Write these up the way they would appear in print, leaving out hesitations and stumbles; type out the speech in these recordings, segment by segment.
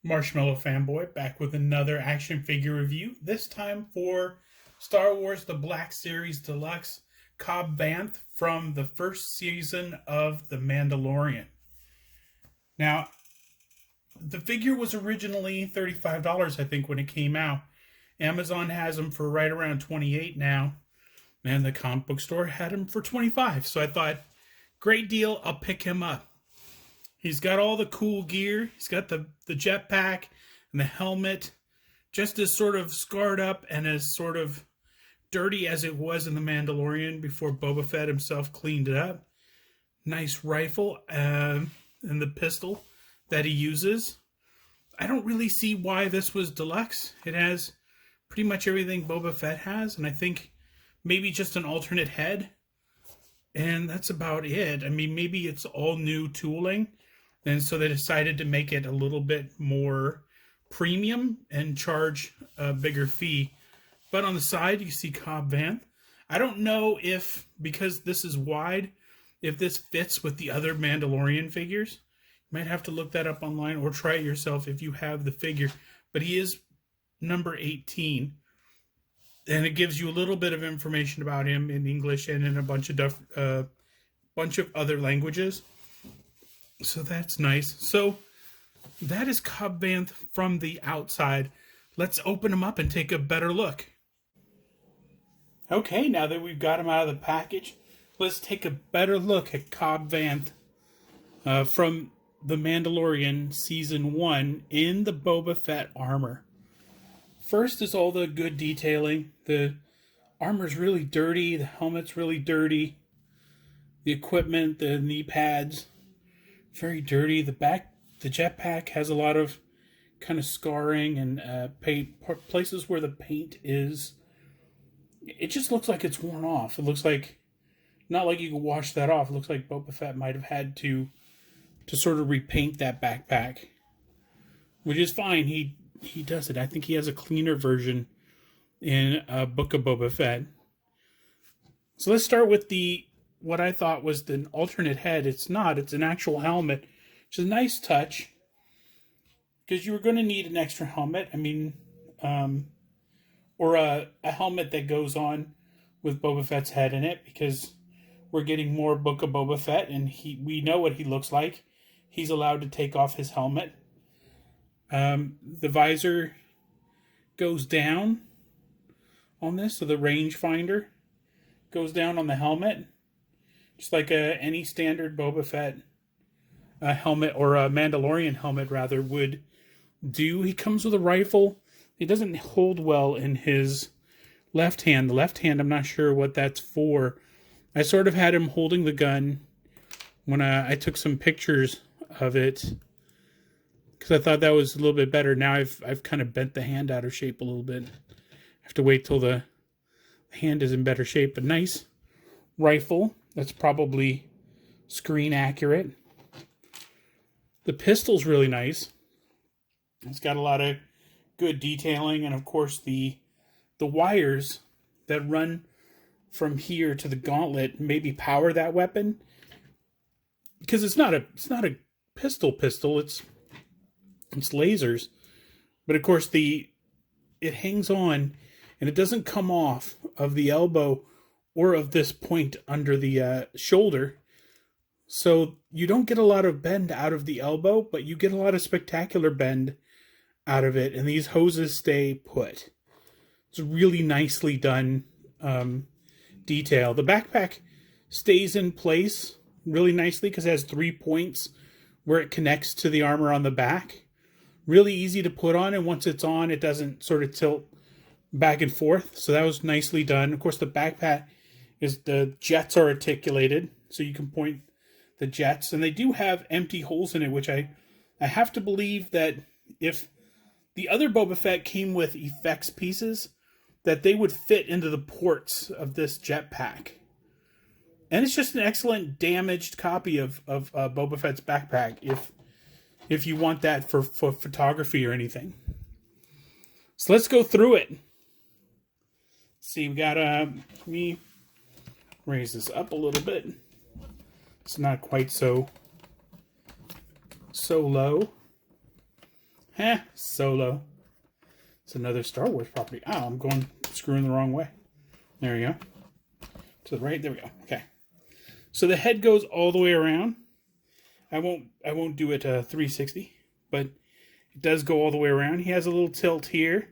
Marshmallow Fanboy back with another action figure review, this time for Star Wars The Black Series Deluxe Cobb Vanth from the first season of The Mandalorian. Now, the figure was originally $35, I think, when it came out. Amazon has them for right around $28 now, and the comic book store had him for $25. So I thought, great deal, I'll pick him up. He's got all the cool gear. He's got the jetpack and the helmet, just as sort of scarred up and as sort of dirty as it was in The Mandalorian before Boba Fett himself cleaned it up. Nice rifle and the pistol that he uses. I don't really see why this was deluxe. It has pretty much everything Boba Fett has, and I think maybe just an alternate head. And that's about it. I mean, maybe it's all new tooling. And so they decided to make it a little bit more premium and charge a bigger fee. But on the side, you see Cobb Vanth. I don't know if, because this is wide, if this fits with the other Mandalorian figures. You might have to look that up online or try it yourself if you have the figure. But he is number 18. And it gives you a little bit of information about him in English and in a bunch of other languages. So that's nice. So that is Cobb Vanth from the outside. Let's open him up and take a better look. Okay, now that we've got him out of the package, let's take a better look at Cobb Vanth from The Mandalorian Season 1 in the Boba Fett armor. First is all the good detailing. The armor's really dirty. The helmet's really dirty. The equipment, the knee pads, very dirty. The jetpack has a lot of kind of scarring and places where the paint is. It just looks like it's worn off. It looks like, not like you can wash that off. It looks like Boba Fett might have had to sort of repaint that backpack, which is fine. He does it. I think he has a cleaner version in Book of Boba Fett. So let's start with what I thought was an alternate head. It's not. It's an actual helmet, which is a nice touch, because you were going to need an extra helmet. I mean, or a helmet that goes on with Boba Fett's head in it, because we're getting more Book of Boba Fett, and we know what he looks like. He's allowed to take off his helmet. The visor goes down on this, so the rangefinder goes down on the helmet, just like any standard Boba Fett helmet, or a Mandalorian helmet rather, would do. He comes with a rifle. He doesn't hold well in his left hand. The left hand, I'm not sure what that's for. I sort of had him holding the gun when I took some pictures of it, because I thought that was a little bit better. Now I've kind of bent the hand out of shape a little bit. I have to wait till the hand is in better shape. But nice rifle. That's probably screen accurate. The pistol's really nice. It's got a lot of good detailing, and of course the wires that run from here to the gauntlet maybe power that weapon, because it's not a pistol. It's lasers, but of course it hangs on, and it doesn't come off of the elbow or of this point under the shoulder. So you don't get a lot of bend out of the elbow, but you get a lot of spectacular bend out of it, and these hoses stay put. It's really nicely done detail. The backpack stays in place really nicely because it has 3 points where it connects to the armor on the back. Really easy to put on, and once it's on, it doesn't sort of tilt back and forth. So that was nicely done. Of course, the backpack the jets are articulated, so you can point the jets, and they do have empty holes in it, which I have to believe that if the other Boba Fett came with effects pieces, that they would fit into the ports of this jetpack. And it's just an excellent damaged copy of Boba Fett's backpack if you want that for photography or anything. So let's go through it. See, we got let me raise this up a little bit. It's not quite so low. Solo. It's another Star Wars property. Oh, I'm screwing the wrong way. There we go. To the right, there we go. Okay. So the head goes all the way around. I won't do it 360, but it does go all the way around. He has a little tilt here,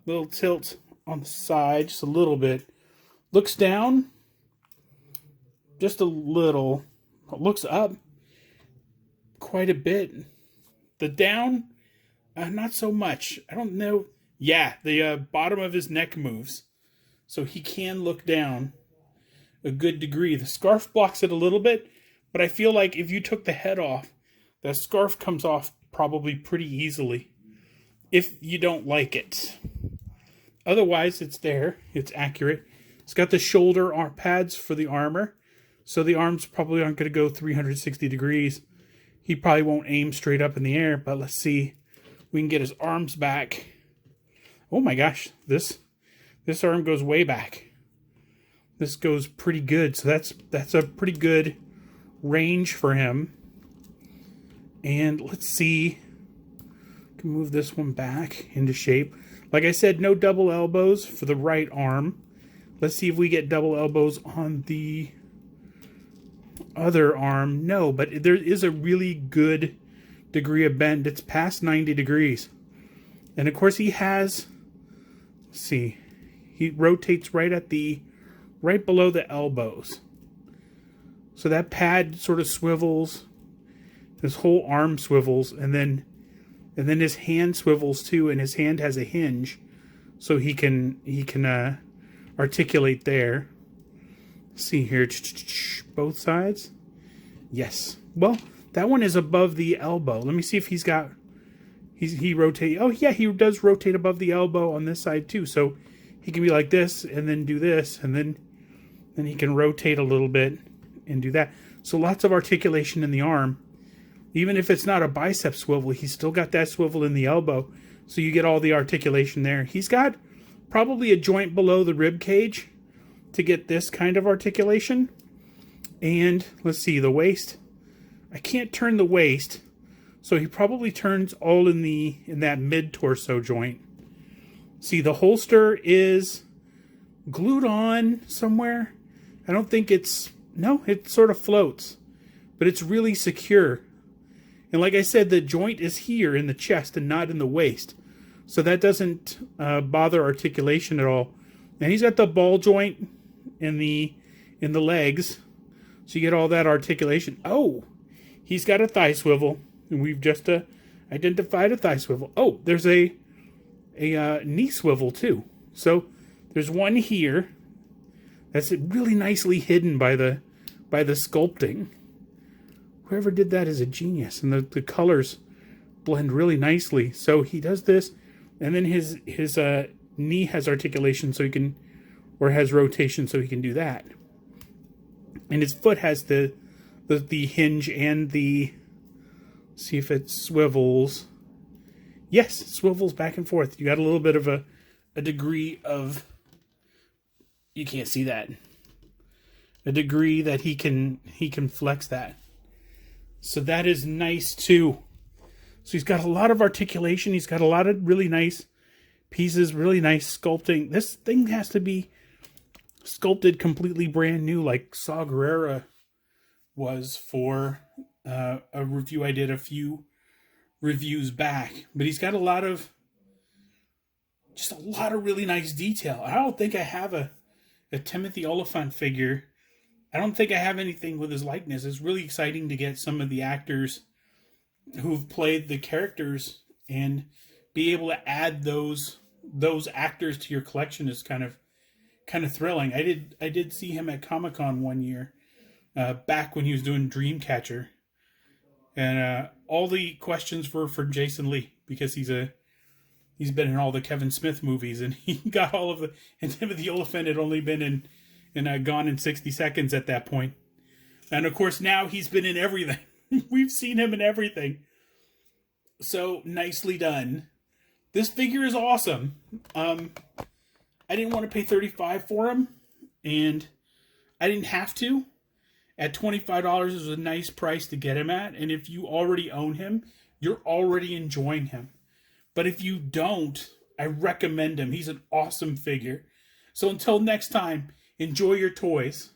little tilt on the side, just a little bit. Looks down, just a little. Looks up quite a bit. The down, not so much. I don't know. Yeah, the bottom of his neck moves, so he can look down a good degree. The scarf blocks it a little bit, but I feel like if you took the head off, that scarf comes off probably pretty easily if you don't like it. Otherwise, it's there. It's accurate. It's got the shoulder pads for the armor, so the arms probably aren't going to go 360 degrees. He probably won't aim straight up in the air, but let's see. We can get his arms back. Oh my gosh, this arm goes way back. This goes pretty good, so that's a pretty good range for him. And let's see. I can move this one back into shape. Like I said, no double elbows for the right arm. Let's see if we get double elbows on the other arm. No, but there is a really good degree of bend. It's past 90 degrees. And of course he has, let's see, he rotates right below the elbows. So that pad sort of swivels. His whole arm swivels, and then his hand swivels too, and his hand has a hinge, so he can articulate there. Let's see here, both sides. Yes. Well, that one is above the elbow. Let me see if he rotate. Oh yeah, he does rotate above the elbow on this side too. So he can be like this, and then do this, and then he can rotate a little bit and do that. So lots of articulation in the arm. Even if it's not a bicep swivel, he's still got that swivel in the elbow. So you get all the articulation there. He's got probably a joint below the rib cage to get this kind of articulation. And let's see, the waist. I can't turn the waist. So he probably turns all in that mid-torso joint. See, the holster is glued on somewhere. I don't think no, it sort of floats. But it's really secure. And like I said, the joint is here in the chest and not in the waist. So that doesn't bother articulation at all. And he's got the ball joint in the legs. So you get all that articulation. Oh, he's got a thigh swivel. And we've just identified a thigh swivel. Oh, there's a knee swivel too. So there's one here. That's really nicely hidden by the sculpting. Whoever did that is a genius, and the colors blend really nicely. So he does this, and then his knee has articulation, so he can, or has rotation, so he can do that. And his foot has the hinge and the. See if it swivels. Yes, it swivels back and forth. You got a little bit of a degree of. You can't see that. A degree that he can flex that. So that is nice too. So he's got a lot of articulation. He's got a lot of really nice pieces, really nice sculpting. This thing has to be sculpted completely brand new, like Saw Gerrera was for a review I did a few reviews back. But he's got a lot of really nice detail. I don't think I have a Timothy Oliphant figure. I don't think I have anything with his likeness. It's really exciting to get some of the actors who've played the characters and be able to add those actors to your collection is kind of thrilling. I did see him at Comic-Con one year, back when he was doing Dreamcatcher, and all the questions were for Jason Lee because he's been in all the Kevin Smith movies, and he got all of the. And Timothy Oliphant had only been in Gone in 60 Seconds at that point. And of course now he's been in everything. We've seen him in everything. So nicely done. This figure is awesome. I didn't want to pay $35 for him, and I didn't have to. At $25 is a nice price to get him at, and if you already own him, you're already enjoying him. But if you don't, I recommend him. He's an awesome figure. So until next time, enjoy your toys.